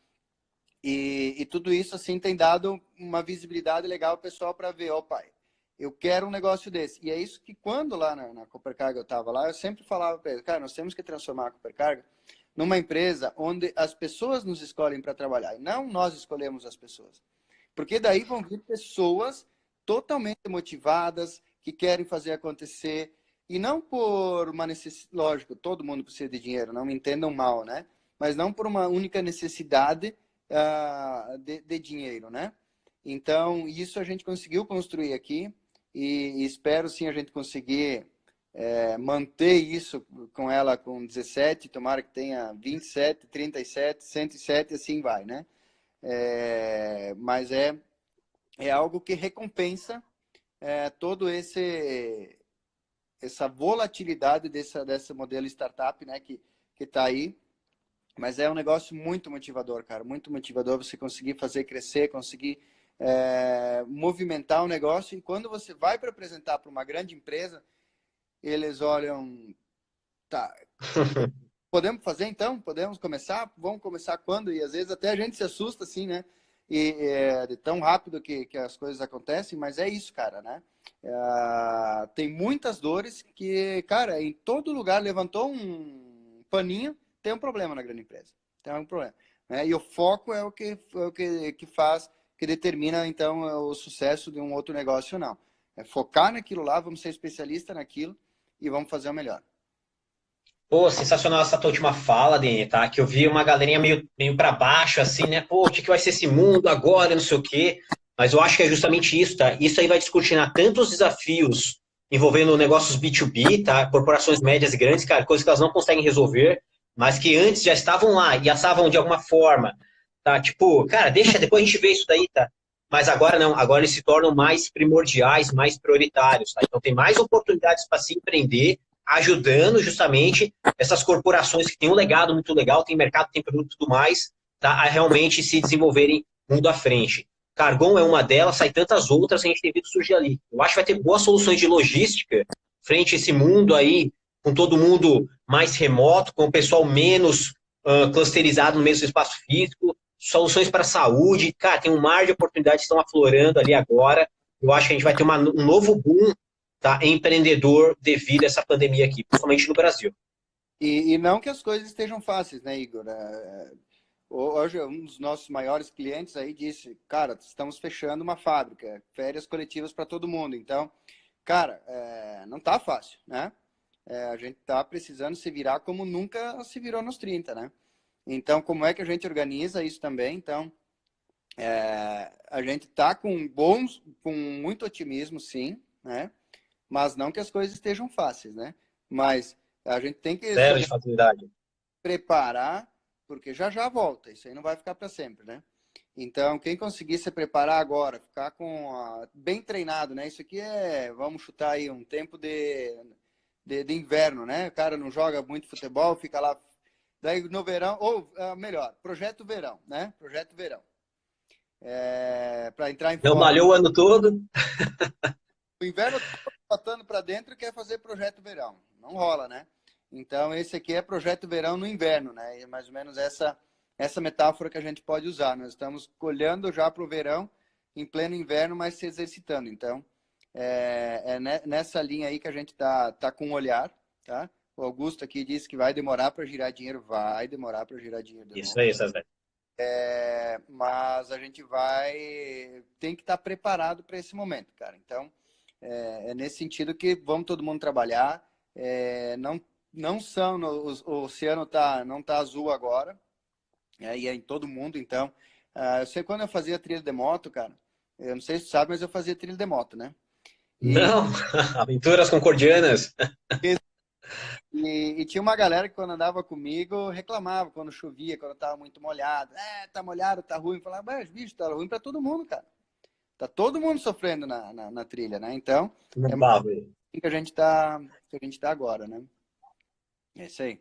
E tudo isso, assim, tem dado uma visibilidade legal ao pessoal para ver, ó, pai, eu quero um negócio desse. E é isso que quando lá na Coopercarga eu estava lá, eu sempre falava para eles, cara, nós temos que transformar a Coopercarga numa empresa onde as pessoas nos escolhem para trabalhar, e não nós escolhemos as pessoas. Porque daí vão vir pessoas totalmente motivadas, que querem fazer acontecer, e não por uma necessidade, lógico, todo mundo precisa de dinheiro, não me entendam mal, né? Mas não por uma única necessidade de dinheiro, né? Então, isso a gente conseguiu construir aqui e espero sim a gente conseguir manter isso com ela com 17, tomara que tenha 27, 37, 107, assim vai, né? Mas é algo que recompensa todo essa volatilidade desse modelo startup, né, que está aí Mas é um negócio muito motivador, cara. Muito motivador você conseguir fazer crescer, conseguir movimentar o negócio. E quando você vai para apresentar para uma grande empresa, eles olham, tá, podemos fazer então? Podemos começar? Vamos começar quando? E às vezes até a gente se assusta assim, né? E de tão rápido que as coisas acontecem, mas é isso, cara, né? Tem muitas dores que, cara, em todo lugar levantou um paninho, tem um problema na grande empresa. Tem um problema. Né? E o foco é que faz, que determina, então, o sucesso de um outro negócio ou não. É focar naquilo lá, vamos ser especialista naquilo e vamos fazer o melhor. Pô, sensacional essa tua última fala, Dani, tá? Que eu vi uma galerinha meio para baixo, assim, né? Pô, o que vai ser esse mundo agora, não sei o quê. Mas eu acho que é justamente isso, tá? Isso aí vai descortinar tantos desafios envolvendo negócios B2B, tá? Corporações médias e grandes, cara, coisas que elas não conseguem resolver, mas que antes já estavam lá e estavam de alguma forma, tá? Tipo, cara, deixa, depois a gente vê isso daí, tá? Mas agora não, agora eles se tornam mais primordiais, mais prioritários, tá? Então tem mais oportunidades para se empreender, ajudando justamente essas corporações que têm um legado muito legal, tem mercado, tem produto e tudo mais, tá? A realmente se desenvolverem mundo à frente. Cargon é uma delas, sai tantas outras que a gente tem visto surgir ali. Eu acho que vai ter boas soluções de logística frente a esse mundo aí, com todo mundo mais remoto, com o pessoal menos clusterizado no mesmo espaço físico, soluções para a saúde. Cara, tem um mar de oportunidades que estão aflorando ali agora. Eu acho que a gente vai ter um novo boom, tá, empreendedor devido a essa pandemia aqui, principalmente no Brasil. E não que as coisas estejam fáceis, né, Igor? Hoje, um dos nossos maiores clientes aí disse, cara, estamos fechando uma fábrica, férias coletivas para todo mundo. Então, cara, não tá fácil, né? A gente tá precisando se virar como nunca se virou nos 30, né? Então, como é que a gente organiza isso também? Então, a gente tá com muito otimismo, sim, né? Mas não que as coisas estejam fáceis, né? Mas a gente tem que Zero de facilidade. preparar, porque já já volta, isso aí não vai ficar para sempre, né? Então, quem conseguir se preparar agora, ficar bem treinado, né? Isso aqui vamos chutar aí, um tempo de inverno, né? O cara não joga muito futebol, fica lá. Daí no verão, ou melhor, projeto verão, né? Projeto verão. Para entrar em Não forma. malhou o ano todo. O inverno tá botando para dentro e quer fazer projeto verão. Não rola, né? Então, esse aqui é projeto verão no inverno, né? É mais ou menos essa metáfora que a gente pode usar. Nós estamos olhando já para o verão, em pleno inverno, mas se exercitando. Então, nessa linha aí que a gente tá com o olhar, tá? O Augusto aqui disse que vai demorar para girar dinheiro. Vai demorar para girar dinheiro de Isso novo. aí, César. Mas a gente tem que estar preparado para esse momento, cara. Então, é nesse sentido que vamos todo mundo trabalhar. Não são, o oceano não tá azul agora, e é em todo mundo. Então, eu sei quando eu fazia trilha de moto, cara. Eu não sei se tu sabe, mas eu fazia trilha de moto, né? E, Não, aventuras concordianas. e tinha uma galera que quando andava comigo reclamava quando chovia, quando tava muito molhado. Tá molhado, tá ruim. Falava, mas bicho, tá ruim para todo mundo, cara. Tá todo mundo sofrendo na trilha, né? Então, é mais Uau, assim que a gente tá agora, né? É isso aí.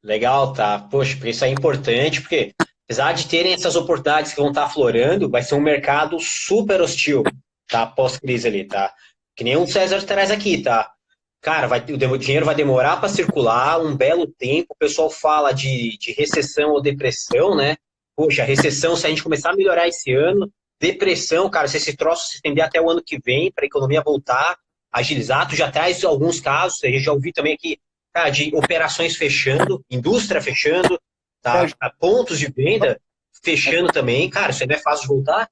legal, tá? Poxa, porque isso é importante, porque apesar de terem essas oportunidades que vão estar aflorando, vai ser um mercado super hostil, tá? Pós-crise ali, tá? Que nem o César traz aqui, tá? Cara, o dinheiro vai demorar para circular um belo tempo. O pessoal fala de recessão ou depressão, né? Poxa, recessão, se a gente começar a melhorar esse ano, depressão, cara, se esse troço se estender até o ano que vem, para a economia voltar, agilizar, tu já traz alguns casos, a gente já ouviu também aqui, cara, de operações fechando, indústria fechando, É, tá? Pontos de venda fechando também, cara, isso aí não é fácil de voltar.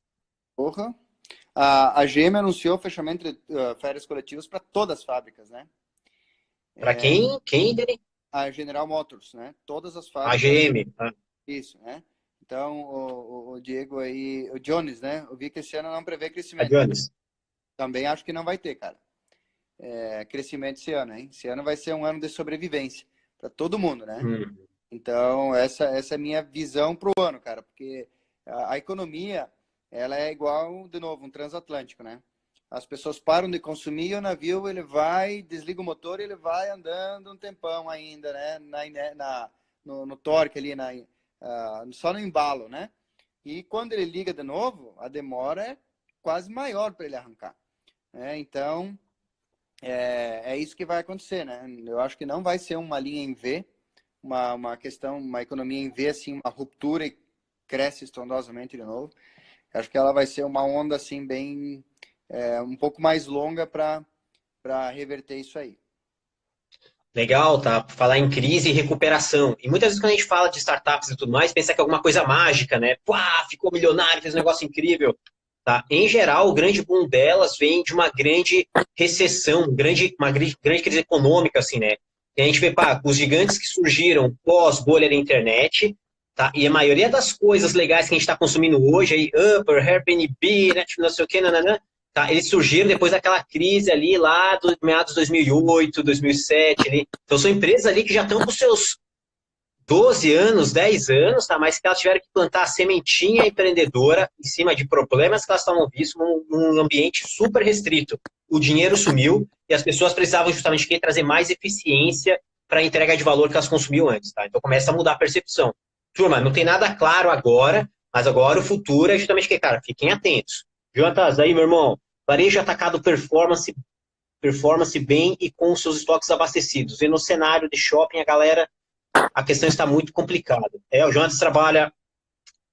porra. A GM anunciou o fechamento de férias coletivas para todas as fábricas, né? Para quem? A General Motors, né? Todas as A fábricas, GM, tá? isso, né? Então, o Diego aí, o Jones, né? Eu vi que esse ano não prevê A crescimento. Jones. Também acho que não vai ter, cara. Crescimento esse ano, hein? Esse ano vai ser um ano de sobrevivência para todo mundo, né? Hum. Então, essa é a minha visão para o ano, cara, porque a economia, ela é igual, de novo, um transatlântico, né? As pessoas param de consumir e o navio, ele vai, desliga o motor e ele vai andando um tempão ainda, né? no torque ali, só no embalo, né? E quando ele liga de novo, a demora é quase maior para ele arrancar. Então, é isso que vai acontecer, né? Eu acho que não vai ser uma linha em V, uma questão, uma economia em V, assim, uma ruptura e cresce estrondosamente de novo. Eu acho que ela vai ser uma onda, assim, bem, um pouco mais longa para reverter isso aí. Legal, tá? Falar em crise e recuperação. E muitas vezes quando a gente fala de startups e tudo mais, pensa que é alguma coisa mágica, né? Pá, ficou milionário, fez um negócio incrível. Tá? Em geral, o grande boom delas vem de uma grande recessão, uma grande crise econômica, assim, né? E a gente vê, pá, os gigantes que surgiram pós-bolha da internet, tá? E a maioria das coisas legais que a gente está consumindo hoje, aí, Upper, Airbnb, Netflix, não sei o quê, nananã, tá? Eles surgiram depois daquela crise ali, lá do meados de 2008, 2007, ali. Então, são empresas ali que já estão com seus 12 anos, 10 anos, tá? Mas que elas tiveram que plantar a sementinha empreendedora em cima de problemas que elas estavam vistos num ambiente super restrito. O dinheiro sumiu e as pessoas precisavam justamente de trazer mais eficiência para a entrega de valor que elas consumiam antes, tá? Então começa a mudar a percepção. Turma, não tem nada claro agora, mas agora o futuro é justamente que, cara, fiquem atentos. Jonatas, aí, meu irmão, varejo atacado performance bem e com seus estoques abastecidos. E no cenário de shopping, a questão está muito complicada. O Jonas trabalha,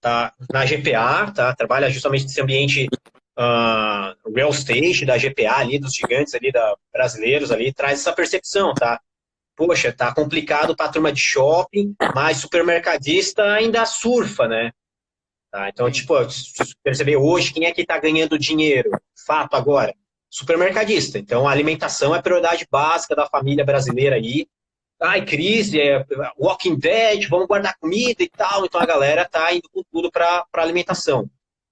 tá, na GPA, tá, trabalha justamente nesse ambiente real estate da GPA ali, dos gigantes ali, brasileiros ali, traz essa percepção, tá? Poxa, tá complicado para a turma de shopping, mas supermercadista ainda surfa, né? Tá? Então, Sim. tipo, se você perceber hoje, quem é que está ganhando dinheiro? Fato agora. Supermercadista. Então, a alimentação é prioridade básica da família brasileira aí. Ai, crise, Walking Dead, vamos guardar comida e tal. Então a galera tá indo com tudo para alimentação.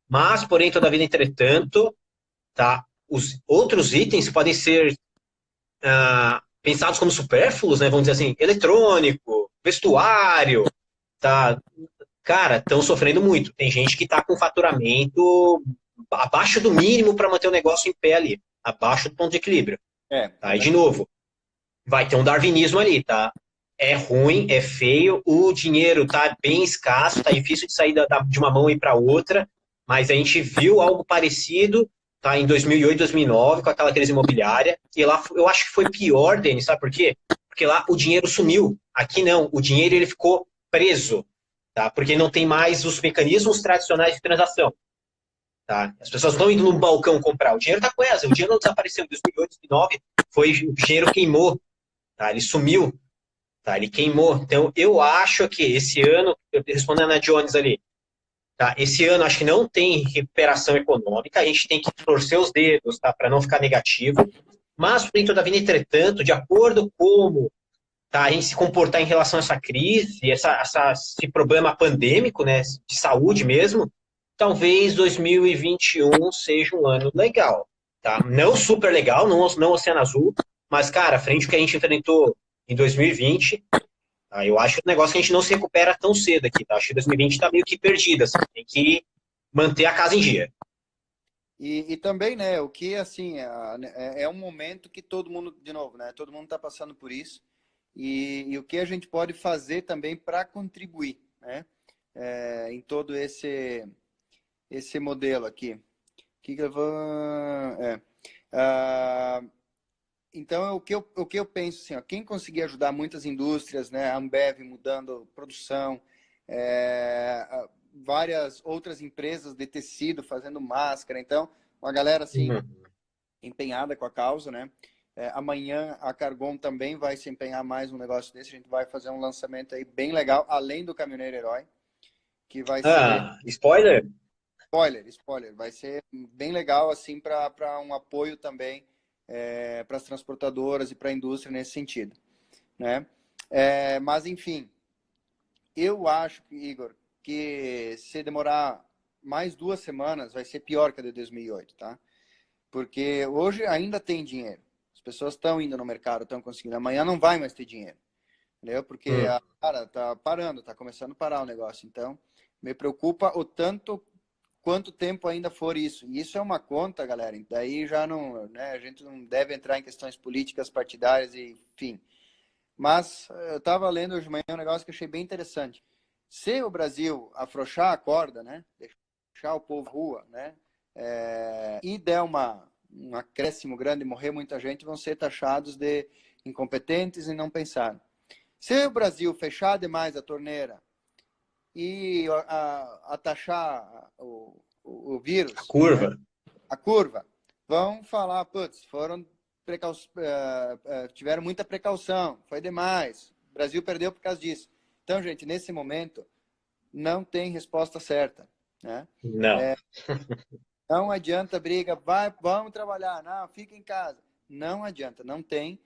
Mas, porém, todavia, entretanto, tá, os outros itens podem ser pensados como supérfluos, né? Vamos dizer assim, eletrônico, vestuário, tá? Cara, estão sofrendo muito. Tem gente que está com faturamento abaixo do mínimo para manter o negócio em pé ali, abaixo do ponto de equilíbrio. Tá? E, de novo, vai ter um darwinismo ali, tá? É ruim, é feio, o dinheiro tá bem escasso, tá difícil de sair de uma mão e para outra, mas a gente viu algo parecido, tá? Em 2008, 2009, com aquela crise imobiliária, e lá eu acho que foi pior, Denis, sabe por quê? Porque lá o dinheiro sumiu. Aqui não, o dinheiro ele ficou preso, tá? Porque não tem mais os mecanismos tradicionais de transação. Tá? As pessoas não estão indo no balcão comprar. O dinheiro está com elas. O dinheiro não desapareceu. Em 2008, 2009, o dinheiro queimou. Tá? Ele sumiu. Tá? Ele queimou. Então, eu acho que esse ano, respondendo a Jones ali, tá? Esse ano acho que não tem recuperação econômica. A gente tem que torcer os dedos, tá? Para não ficar negativo. Mas, porém, todavia, entretanto, de acordo com tá, a gente se comportar em relação a essa crise, esse problema pandêmico, né, de saúde mesmo, talvez 2021 seja um ano legal, tá? Não super legal, não Oceano Azul, mas, cara, frente ao que a gente enfrentou em 2020, tá? Eu acho que o negócio que a gente não se recupera tão cedo aqui, tá? Acho que 2020 tá meio que perdido, assim, tem que manter a casa em dia. E também, né, o que, assim, é um momento que todo mundo, de novo, né, todo mundo está passando por isso, e o que a gente pode fazer também para contribuir, né, em todo esse modelo aqui. Que eu vou... Ah, então, o que eu penso, assim, ó, quem conseguir ajudar muitas indústrias, né, a Ambev mudando produção, várias outras empresas de tecido fazendo máscara, então, uma galera, assim, Uhum. empenhada com a causa, né? Amanhã a Cargon também vai se empenhar mais num negócio desse, a gente vai fazer um lançamento aí bem legal, além do Caminhoneiro Herói, que vai ser, Spoiler? spoiler, vai ser bem legal, assim, para um apoio também para as transportadoras e para a indústria nesse sentido, né? Mas, enfim, eu acho, Igor, que se demorar mais 2 semanas, vai ser pior que a de 2008, tá? Porque hoje ainda tem dinheiro. As pessoas estão indo no mercado, estão conseguindo. Amanhã não vai mais ter dinheiro, entendeu? Porque Hum. cara, tá parando, tá começando a parar o negócio. Então, me preocupa o tanto quanto tempo ainda for isso. E isso é uma conta, galera. Daí já não, né, a gente não deve entrar em questões políticas partidárias e, enfim. Mas eu estava lendo hoje de manhã um negócio que eu achei bem interessante. Se o Brasil afrouxar a corda, né, deixar o povo na rua, né, e der um acréscimo grande e morrer muita gente, vão ser taxados de incompetentes e não pensaram. Se o Brasil fechar demais a torneira e taxar o A vírus, né, curva. a curva, vão falar, putz, tiveram muita precaução, foi demais, o Brasil perdeu por causa disso. Então, gente, nesse momento, não tem resposta certa, né? Não. Não adianta briga, vamos trabalhar, não, fica em casa. Não adianta, não tem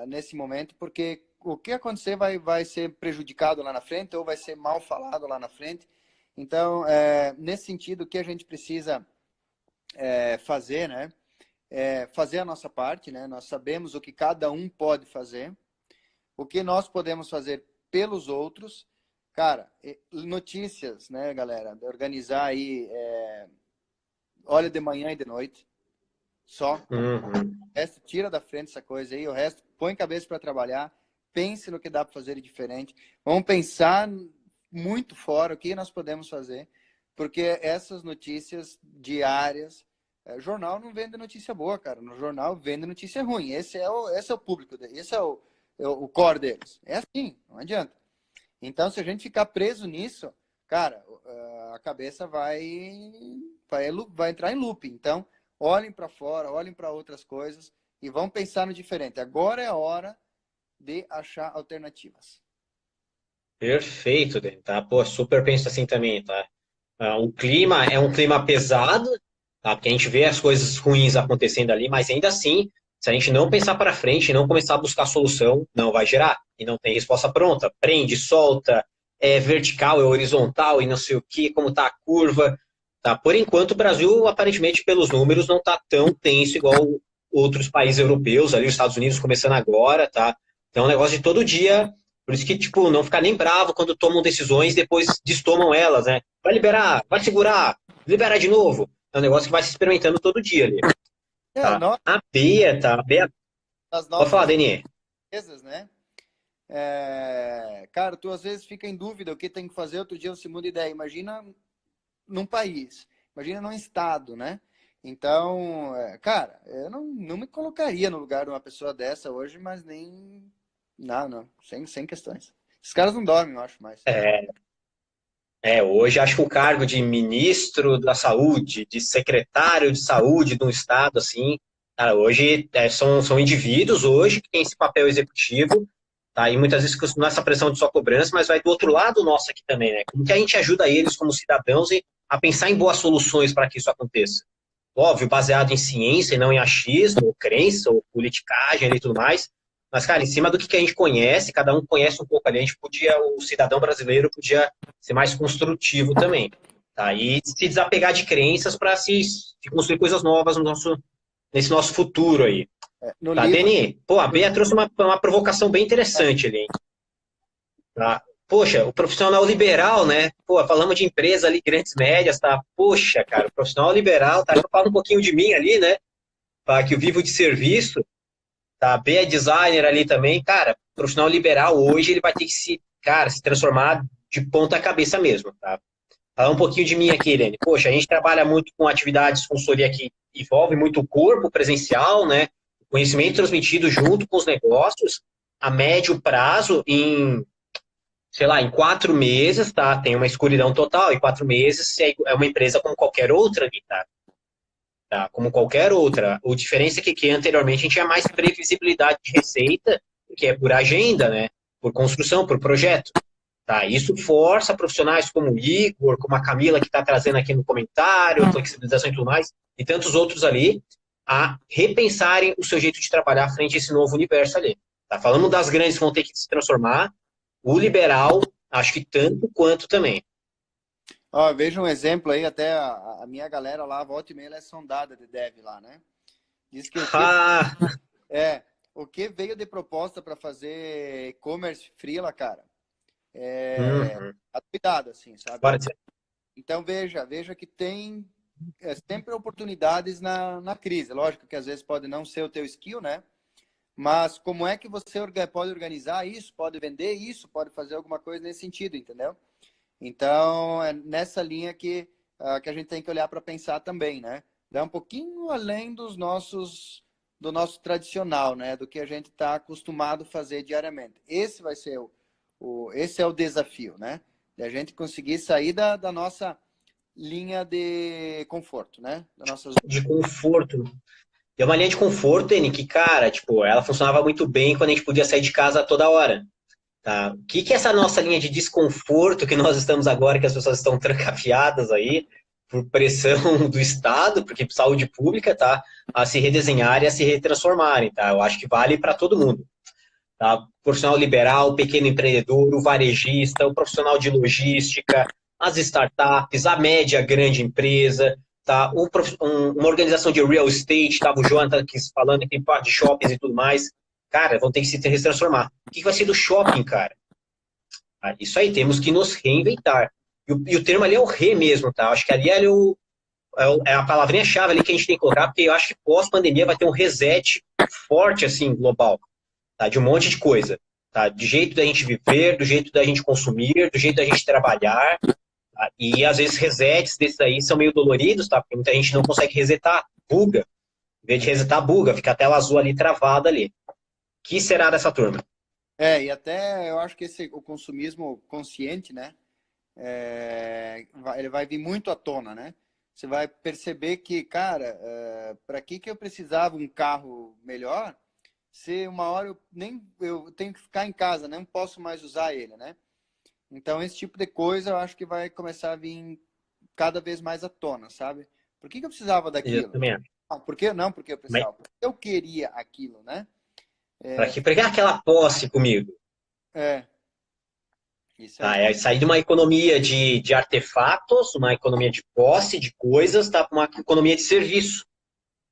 nesse momento, porque o que acontecer vai ser prejudicado lá na frente ou vai ser mal falado lá na frente. Então, nesse sentido, o que a gente precisa fazer, né? Fazer a nossa parte, né? Nós sabemos o que cada um pode fazer, o que nós podemos fazer pelos outros. Cara, notícias, né, galera? Organizar aí, olha de manhã e de noite, só. Uhum. O resto, tira da frente essa coisa aí, o resto, põe cabeça para trabalhar, pense no que dá para fazer de diferente. Vamos pensar muito fora o que nós podemos fazer, porque essas notícias diárias, jornal não vende notícia boa, cara. No jornal vende notícia ruim. Esse é o público, esse é o core deles. É assim, não adianta. Então, se a gente ficar preso nisso, cara, a cabeça vai entrar em loop. Então, olhem para fora, olhem para outras coisas e vão pensar no diferente. Agora é a hora de achar alternativas. Perfeito, Dani, tá? Pô, super penso assim também, tá? O clima é um clima pesado, tá? Porque a gente vê as coisas ruins acontecendo ali, mas ainda assim, se a gente não pensar para frente, não começar a buscar solução, não vai gerar. E não tem resposta pronta. Prende, solta, é vertical, é horizontal e não sei o que, como tá a curva. Tá? Por enquanto, o Brasil, aparentemente, pelos números, não tá tão tenso igual outros países europeus, ali os Estados Unidos começando agora, tá? Então, é um negócio de todo dia. Por isso que, tipo, não ficar nem bravo quando tomam decisões, depois destomam elas, né? Vai liberar, vai segurar, liberar de novo. É um negócio que vai se experimentando todo dia ali, tá? Nós, A Bia, tá? A Bia... as Pode falar, nossas Deni. empresas, né? Cara, tu às vezes fica em dúvida o que tem que fazer, outro dia você muda de ideia. Imagina num país, imagina num estado, né? Então, cara, eu não me colocaria no lugar de uma pessoa dessa hoje, mas nem. Não, sem questões. Esses caras não dormem, eu acho mais. Hoje acho que o cargo de ministro da saúde, de secretário de saúde de um estado, assim, cara, hoje são indivíduos hoje que têm esse papel executivo, tá? E muitas vezes com essa pressão de sua cobrança, mas vai do outro lado nosso aqui também, né? Como que a gente ajuda eles como cidadãos a pensar em boas soluções para que isso aconteça? Óbvio, baseado em ciência e não em achismo, ou crença, ou politicagem e tudo mais. Mas, cara, em cima do que a gente conhece, cada um conhece um pouco ali, a gente podia, o cidadão brasileiro podia ser mais construtivo também. Tá? E se desapegar de crenças para se construir coisas novas nesse nosso futuro aí. No Tá, livro, Deni? Pô, a Bea trouxe uma provocação bem interessante ali, hein? Tá? Poxa, o profissional liberal, né? Pô, falamos de empresa ali, grandes médias, tá? Poxa, cara, o profissional liberal, tá? Eu falo um pouquinho de mim ali, né? Tá? Que eu vivo de serviço, tá? B é designer ali também, cara. O profissional liberal hoje, ele vai ter que se transformar de ponta cabeça mesmo, tá? Falar um pouquinho de mim aqui, Irene. Poxa, a gente trabalha muito com atividades de consultoria que envolve muito o corpo presencial, né? Conhecimento transmitido junto com os negócios, a médio prazo, sei lá, em 4 meses, tá? Tem uma escuridão total. Em 4 meses é uma empresa como qualquer outra ali, tá? Tá? Como qualquer outra. A diferença é que anteriormente a gente tinha mais previsibilidade de receita, que é por agenda, né? Por construção, por projeto. Tá? Isso força profissionais como o Igor, como a Camila, que está trazendo aqui no comentário, flexibilização e tudo mais, e tantos outros ali, a repensarem o seu jeito de trabalhar frente a esse novo universo ali. Tá? Falando das grandes que vão ter que se transformar, o liberal, acho que tanto quanto também. ó, veja um exemplo aí, até a minha galera lá, volta e meia, ela é sondada de dev lá, né? Diz que Ah, o que veio de proposta para fazer e-commerce freela, cara, uhum. tá cuidado, assim, sabe? Bora dizer. Então, veja que tem sempre oportunidades na crise. Lógico que às vezes pode não ser o teu skill, né? mas como é que você pode organizar isso, pode vender isso, pode fazer alguma coisa nesse sentido, entendeu? Então, é nessa linha que a gente tem que olhar para pensar também, né? Dá um pouquinho além do nosso tradicional, né? Do que a gente está acostumado a fazer diariamente. Esse vai ser esse é o desafio, né? De a gente conseguir sair da nossa linha de conforto, né? Da nossa... De conforto. É uma linha de conforto, N, que, cara, tipo, ela funcionava muito bem quando a gente podia sair de casa a toda hora. Tá? O que que é essa nossa linha de desconforto que nós estamos agora, que as pessoas estão trancafiadas aí, por pressão do Estado, porque saúde pública, tá? A se redesenhar e a se retransformarem, tá? Eu acho que vale para todo mundo. Tá? O profissional liberal, o pequeno empreendedor, o varejista, o profissional de logística, as startups, a média grande empresa, tá? Uma organização de real estate, tava o Jonathan aqui falando que tem parte de shoppings e tudo mais. Cara, vão ter que se transformar. O que vai ser do shopping, cara? Tá? Isso aí, temos que nos reinventar. E o termo ali é o re mesmo, tá? Acho que ali é a palavrinha-chave ali que a gente tem que colocar, porque eu acho que pós-pandemia vai ter um reset forte, assim, global, tá? De um monte de coisa, tá? De jeito da gente viver, do jeito da gente consumir, do jeito da gente trabalhar, tá? E às vezes resets desses aí são meio doloridos, tá? Porque muita gente não consegue resetar, buga. Em vez de resetar, buga, fica a tela azul ali travada ali. O que será dessa turma? E até eu acho que o consumismo consciente, né? Ele vai vir muito à tona, né? Você vai perceber que, cara, para que eu precisava um carro melhor se uma hora eu tenho que ficar em casa, né? Não posso mais usar ele, né? Então, esse tipo de coisa eu acho que vai começar a vir cada vez mais à tona, sabe? Por que eu precisava Eu daquilo? também acho. Não, por que não? Porque eu Mas precisava. Porque eu queria aquilo, né? para que pegar aquela posse comigo? É, isso Tá? aí. É sair de uma economia de artefatos, uma economia de posse de coisas, tá? Para uma economia de serviço.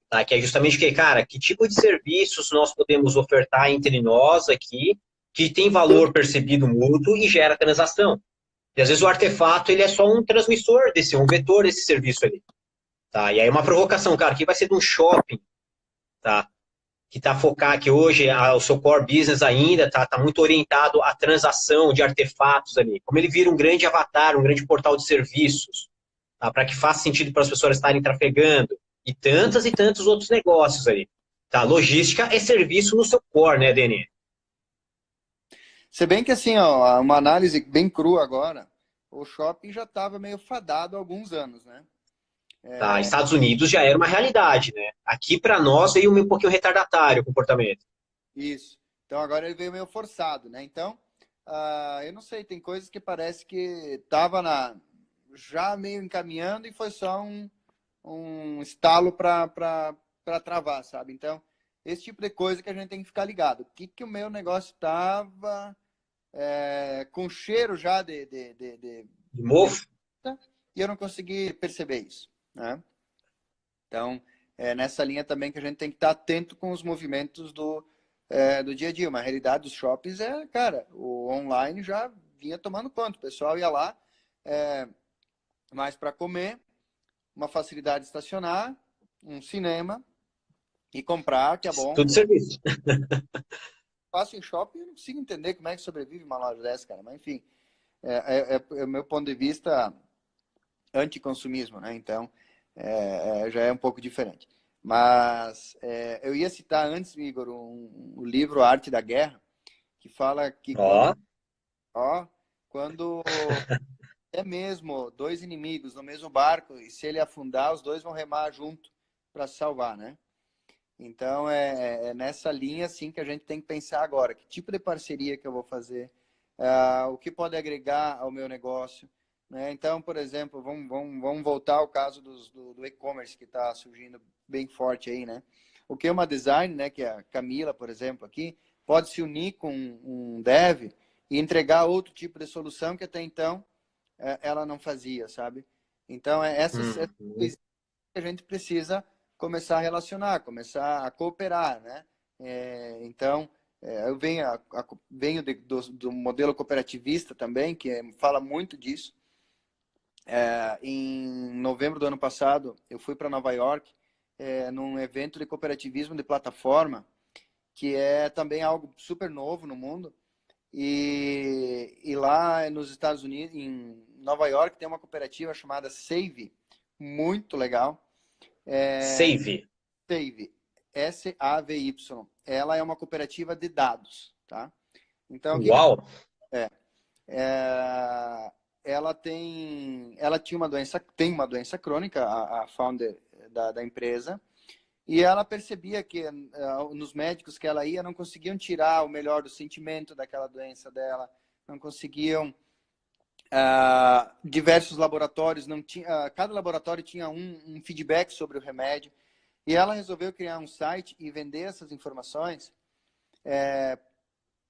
Tá? Que é justamente o que, cara, que tipo de serviços nós podemos ofertar entre nós aqui que tem valor percebido mútuo e gera transação. E às vezes o artefato ele é só um transmissor desse, um vetor desse serviço ali. Tá? E aí uma provocação, cara, que vai ser de um shopping, tá? Que está focado, que hoje o seu core business ainda está muito orientado à transação de artefatos ali. Como ele vira um grande avatar, um grande portal de serviços, tá? Para que faça sentido para as pessoas estarem trafegando. E tantos outros negócios aí. Tá? Logística é serviço no seu core, né, Deni? Se bem que assim, ó, uma análise bem crua agora, o shopping já estava meio fadado há alguns anos, né? Tá? Estados Unidos já era uma realidade, né? Aqui, para nós, veio um pouquinho retardatário o comportamento. Isso. Então agora ele veio meio forçado, né? Então, eu não sei, tem coisas que parece que estava já meio encaminhando e foi só um estalo para travar, sabe? Então, esse tipo de coisa que a gente tem que ficar ligado. O que o meu negócio estava com cheiro já De de novo, e eu não consegui perceber isso, né? Então, é nessa linha também que a gente tem que estar atento com os movimentos do dia a dia. Uma realidade dos shoppings cara, o online já vinha tomando conta. O pessoal ia lá mais para comer, uma facilidade de estacionar, um cinema e comprar, que é bom. tudo serviço. Faço em shopping, eu não consigo entender como é que sobrevive uma loja dessa, cara. Mas, enfim, é o meu ponto de vista anticonsumismo, né? Então, já é um pouco diferente. Mas eu ia citar antes, Igor, o livro Arte da Guerra, que fala que Ó, quando é mesmo dois inimigos no mesmo barco, e se ele afundar, os dois vão remar junto para se salvar, né? Então, é nessa linha, assim, que a gente tem que pensar agora. Que tipo de parceria que eu vou fazer? O que pode agregar ao meu negócio? Né? Então, por exemplo, vamos voltar ao caso do e-commerce que está surgindo bem forte aí, né? O que uma design, né, que é a Camila, por exemplo, aqui, pode se unir com um dev e entregar outro tipo de solução que até então ela não fazia, sabe? Então, essas uhum. coisas que a gente precisa começar a relacionar, começar a cooperar, né? Então, eu venho do modelo cooperativista também, que fala muito disso. Em novembro do ano passado, eu fui para Nova York num evento de cooperativismo de plataforma que é também algo super novo no mundo. E lá nos Estados Unidos, em Nova York, tem uma cooperativa chamada Save, muito legal. Save. Save, S-A-V-Y. Ela é uma cooperativa de dados, tá? Então, Uau! ela tinha tem uma doença crônica, a founder da empresa, e ela percebia que nos médicos que ela ia não conseguiam tirar o melhor do sentimento daquela doença dela, não conseguiam. Diversos laboratórios não tinha, cada laboratório tinha um feedback sobre o remédio, e ela resolveu criar um site e vender essas informações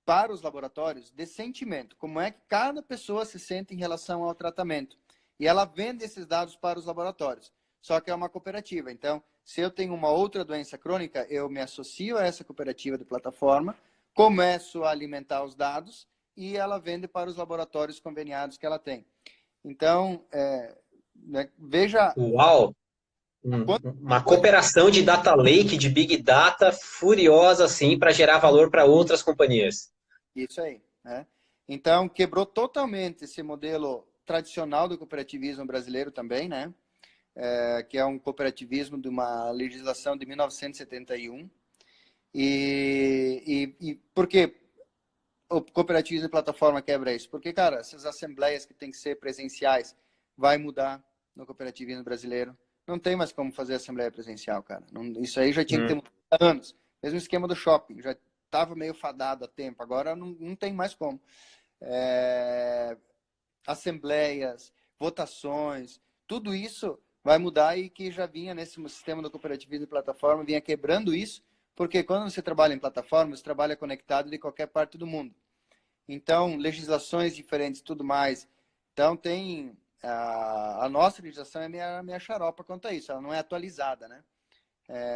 para os laboratórios de sentimento, como é que cada pessoa se sente em relação ao tratamento. E ela vende esses dados para os laboratórios. Só que é uma cooperativa. Então, se eu tenho uma outra doença crônica, eu me associo a essa cooperativa de plataforma, começo a alimentar os dados e ela vende para os laboratórios conveniados que ela tem. Então, veja... Uau! Uma cooperação de data lake, de big data, furiosa, assim, para gerar valor para outras companhias. Isso aí, né? Então, quebrou totalmente esse modelo tradicional do cooperativismo brasileiro também, né? Que é um cooperativismo de uma legislação de 1971. E por que o cooperativismo de plataforma quebra isso? Porque, cara, essas assembleias que tem que ser presenciais vai mudar no cooperativismo brasileiro. Não tem mais como fazer assembleia presencial, cara. Isso aí já tinha que ter mudado há anos. Mesmo esquema do shopping, já estava meio fadado há tempo. Agora não tem mais como. Assembleias, votações, tudo isso vai mudar e que já vinha nesse sistema do cooperativismo de plataforma, vinha quebrando isso, porque quando você trabalha em plataforma, você trabalha conectado de qualquer parte do mundo. Então, legislações diferentes, tudo mais. Então, tem... A nossa legislação é minha xaropa quanto a isso, ela não é atualizada, né?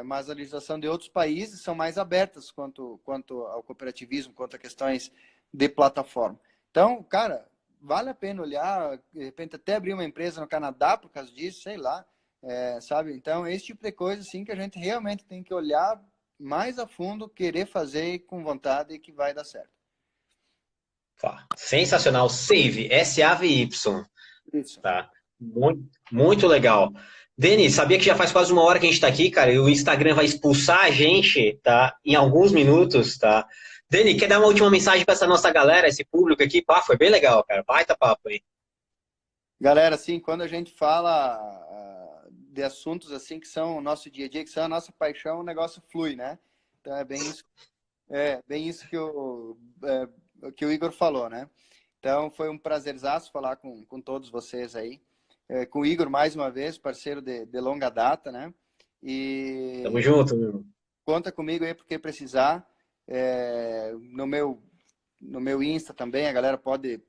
Mas a legislação de outros países são mais abertas quanto ao cooperativismo, quanto a questões de plataforma. Então, cara, vale a pena olhar, de repente até abrir uma empresa no Canadá por causa disso, sei lá, sabe? Então, esse tipo de coisa, assim, que a gente realmente tem que olhar mais a fundo, querer fazer com vontade e que vai dar certo. Sensacional. Save, S-A-V-Y. Isso. Tá. Muito, muito legal. Denis, sabia que já faz quase uma hora que a gente está aqui, cara, e o Instagram vai expulsar a gente, tá? Em alguns minutos, tá? Denis, quer dar uma última mensagem para essa nossa galera, esse público aqui? Pá, foi bem legal, cara. Baita papo aí. Galera, assim, quando a gente fala de assuntos assim que são o nosso dia a dia, que são a nossa paixão, o negócio flui, né? Então é bem isso que o Igor falou, né? Então foi um prazerzaço falar com todos vocês aí. Com o Igor, mais uma vez, parceiro de longa data, né? E Tamo junto, meu. conta comigo aí porque precisar. No meu Insta também, a galera pode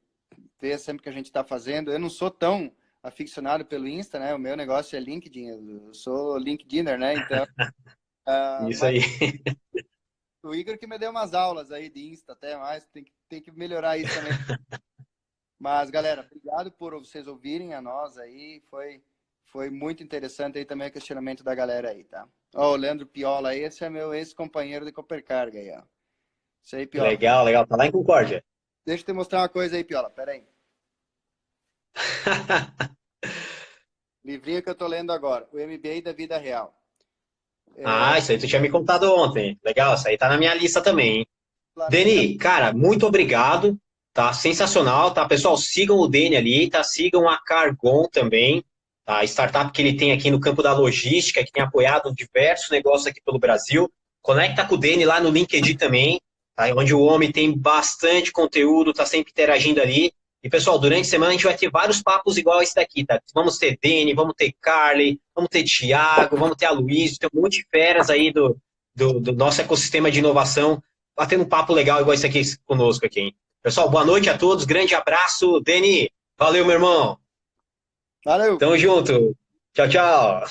ver sempre que a gente está fazendo. Eu não sou tão aficionado pelo Insta, né? O meu negócio é LinkedIn, eu sou LinkedIner, né? Então, Isso aí. o Igor que me deu umas aulas aí de Insta até mais, tem que melhorar isso também. Mas, galera, obrigado por vocês ouvirem a nós aí, foi muito interessante aí também o questionamento da galera aí, tá? Ó, o Leandro Piola, esse é meu ex-companheiro de Coopercarga aí, ó. Isso aí, Piola. Legal, legal. Tá lá em Concórdia. Deixa eu te mostrar uma coisa aí, Piola, pera aí. Livrinho que eu tô lendo agora, o MBA da Vida Real. Isso aí tu tinha me contado ontem. Legal, isso aí tá na minha lista também, hein? Planeta... Deni, cara, muito obrigado. Tá sensacional, tá? Pessoal, sigam o Deni ali, tá? Sigam a Cargon também, tá? A startup que ele tem aqui no campo da logística, que tem apoiado diversos negócios aqui pelo Brasil. Conecta com o Deni lá no LinkedIn também, tá? Onde o homem tem bastante conteúdo, tá sempre interagindo ali. E, pessoal, durante a semana a gente vai ter vários papos igual esse daqui, tá? Vamos ter Deni, vamos ter Carly, vamos ter Thiago, vamos ter a Luiz, tem um monte de feras aí do nosso ecossistema de inovação, batendo um papo legal igual esse aqui conosco aqui, hein? Pessoal, boa noite a todos, grande abraço. Deni, valeu, meu irmão. Valeu. Tamo junto. Tchau, tchau.